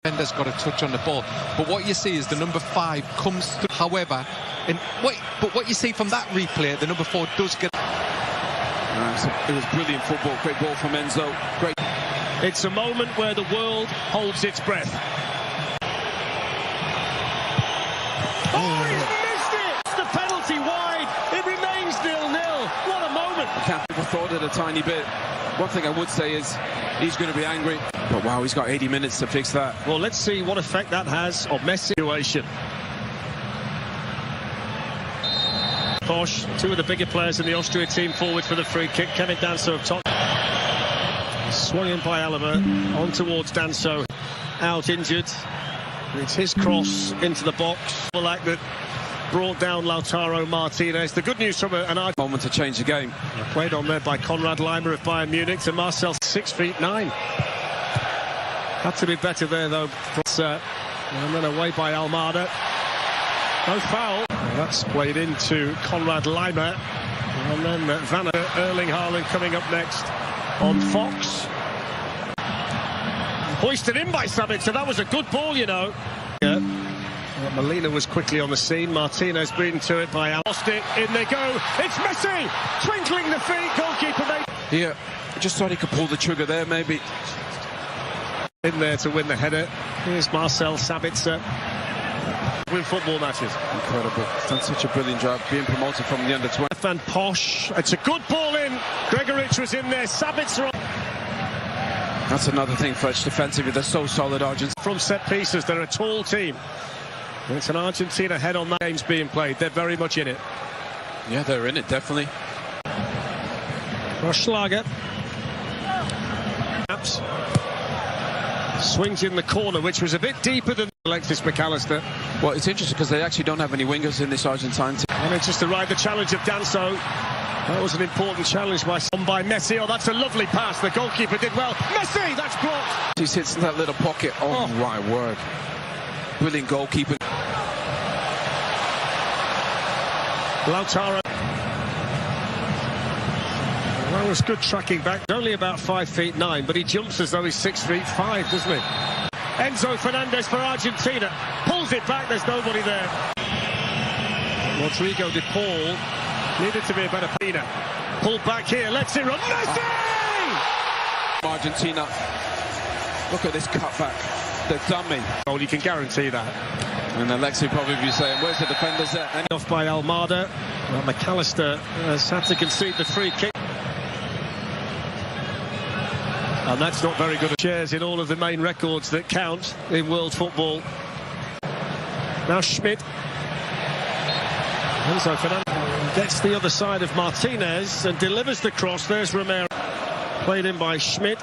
Defender's got a touch on the ball, but what you see is the number 5 comes through. However, what you see from that replay, the number 4 does get. It was brilliant football, great ball from Enzo. Great. It's a moment where the world holds its breath. Oh, he's missed it! It's the penalty wide. It remains 0-0. What a moment! I can't overthought it a tiny bit. One thing I would say is he's going to be angry. But wow, he's got 80 minutes to fix that. Well, let's see what effect that has on Messi situation. Posh, 2 of the bigger players in the Austria team forward for the free kick. Kevin Danso of top. Swung in by Alaba, on towards Danso. Out injured. It's his cross into the box. Like that brought down Lautaro Martinez. The good news from an moment to change the game. Played on there by Konrad Laimer of Bayern Munich to Marcel, 6'9". Had to be better there though. And then away by Almada. No foul. That's played into Konrad Laimer. And then Erling Haaland coming up next on Fox. Hoisted in by Sabitzer. That was a good ball, you know. Yeah. Molina was quickly on the scene. Martinez beaten to it by Al. Lost it. In they go. It's Messi. Twinkling the feet. Goalkeeper made. Yeah, just thought he could pull the trigger there, maybe. In there to win the header. Here's Marcel Sabitzer. Win football matches. Incredible. Done such a brilliant job being promoted from the under-20. Van Posh. It's a good ball in. Gregoric was in there. Sabitzer. That's another thing, Fletch, defensively. They're so solid, Argentina. From set pieces, they're a tall team. And it's an Argentina head on that game's being played. They're very much in it. Yeah, they're in it, definitely. Roschlager. Swings in the corner, which was a bit deeper than Alexis McAllister. Well, it's interesting because they actually don't have any wingers in this Argentine team. And it's just to ride the challenge of Danso. That was an important challenge by Messi. Oh, that's a lovely pass. The goalkeeper did well. Messi, that's blocked. He sits in that little pocket. Oh, my word. Brilliant goalkeeper. Lautaro. That was good tracking back. Only about 5'9", but he jumps as though he's 6'5", doesn't he? Enzo Fernandez for Argentina. Pulls it back, there's nobody there. Rodrigo de Paul needed to be a better Pina. Pulled back here, lets it run. Messi! Argentina. Look at this cutback. The dummy. Oh, you can guarantee that. And Alexi probably be saying, where's the defenders there? And off by Almada. Well, McAllister has had to concede the free kick. And that's not very good. Shares in all of the main records that count in world football. Now Schmidt. Enzo Fernandez gets the other side of Martinez and delivers the cross. There's Romero. Played in by Schmidt.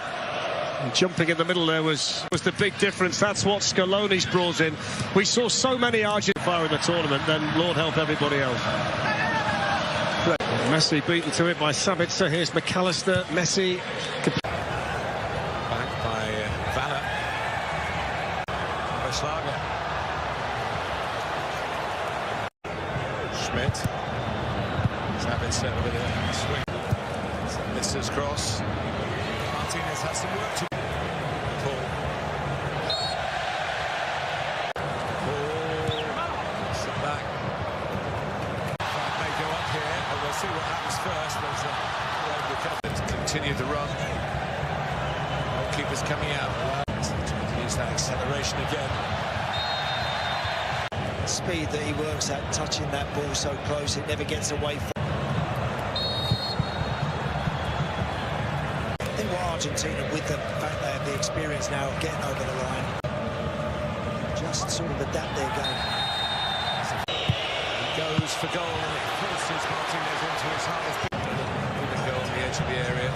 And jumping in the middle there was the big difference. That's what Scaloni's brought in. We saw so many Argentines far in the tournament, then Lord help everybody else. Messi beaten to it by Sabitzer. Here's McAllister. Messi. Back by Vanna. Roschlager. Schmidt. Sabitzer with a swing. Sabitzer's cross. Martinez has some work to do. Paul. Sit back. May go up here, and we'll see what happens first. There's a recovery to continue the run. Keepers coming out. Trying to use that acceleration again. The speed that he works at, touching that ball so close, it never gets away from. I think what Argentina, with the fact they have the experience now of getting over the line, just sort of adapt their game. He goes for goal and it forces Martinez into his highest point. Good goal on the edge of the area.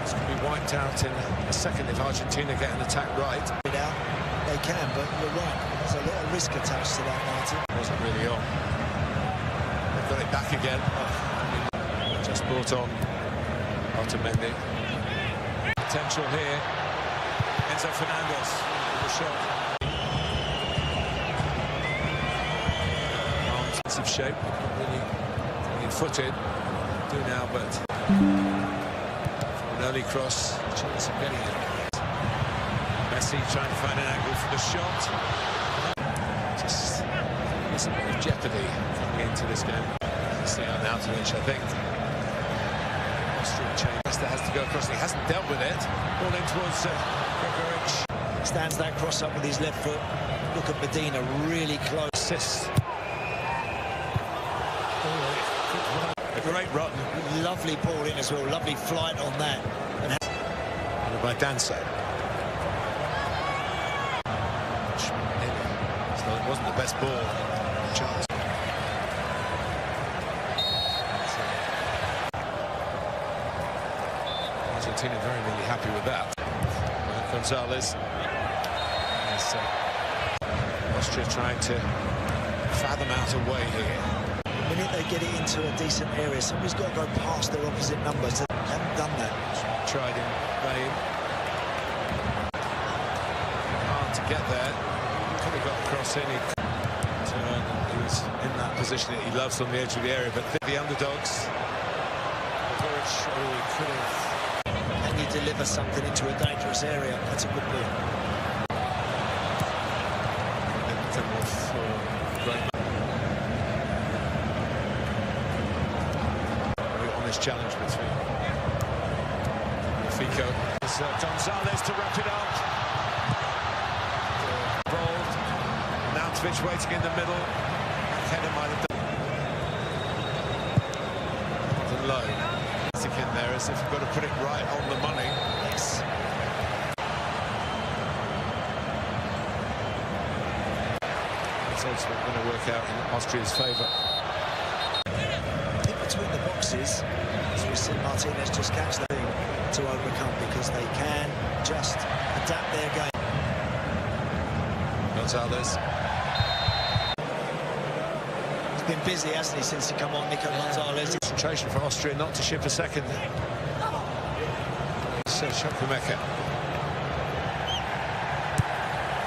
It's going to be wiped out in a second if Argentina get an attack right. They can, but you're right. There's a little risk attached to that, Martin. Wasn't really on. They've got it back again. Just brought on Otamendi. Potential here. Enzo Fernandez with the shot. Defensive shape, not really footed. Do now, but from an early cross, chance of getting it. Messi trying to find an angle for the shot. Just there's a bit of jeopardy coming into this game. See on Outerwich, I think. Austria change. That has to go across. He hasn't dealt with it. Ball in towards Gregoric. Stands that cross up with his left foot. Look at Medina, really close. Assist. A great run. Lovely ball in as well. Lovely flight on that. And by Danso. So it wasn't the best ball. Chance. Argentina very nearly happy with that. Gonzalez. Yes, Austria trying to fathom out a way here. the minute they get it into a decent area, somebody's got to go past their opposite numbers. They haven't done that. Tried in vain. Hard to get there. Could have got across in. He was in that position that he loves on the edge of the area, but the underdogs. Could have. And you deliver something into a dangerous area. That's a good ball. Very honest challenge between Fico. Gonzalez to wrap it up. Bold. Nautovic waiting in the middle. Header might have done. Low. In there as if you've got to put it right on the money. Yes. It's also going to work out in Austria's favour. I think between the boxes, as we see Martinez just catch the thing to overcome, because they can just adapt their game. Gonzalez. He's been busy, hasn't he, since he come on, Nico Gonzalez. Concentration for Austria not to ship a second. So Chukwuemeka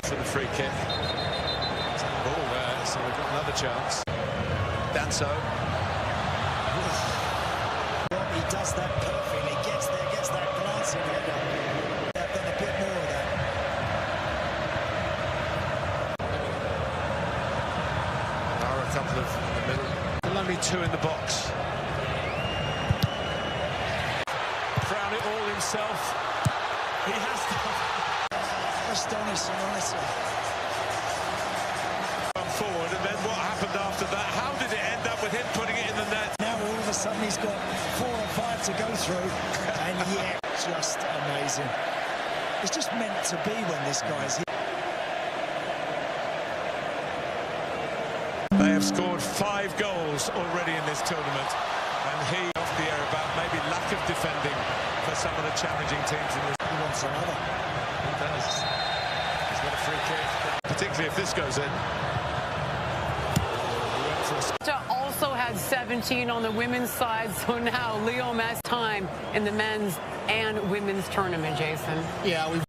for the free kick. It's a ball there, so we've got another chance. Danso. Well, he does that perfectly. Gets there, gets that glancing header. They've done a bit more of that. There are a couple of in the middle. There'll only two in the box. Crown it all himself. He has to. Astonishing, honestly. Run forward, and then what happened after that? How did it end up with him putting it in the net? Now all of a sudden he's got 4 or 5 to go through, and yet just amazing. It's just meant to be when this guy's here. They have scored 5 goals already in this tournament, and he off the air about maybe lack of defending for some of the challenging teams in this. He wants another. He does. He's got a free kick, particularly if this goes in. Also had 17 on the women's side, so now Lionel Messi time in the men's and women's tournament, Jason. Yeah, we've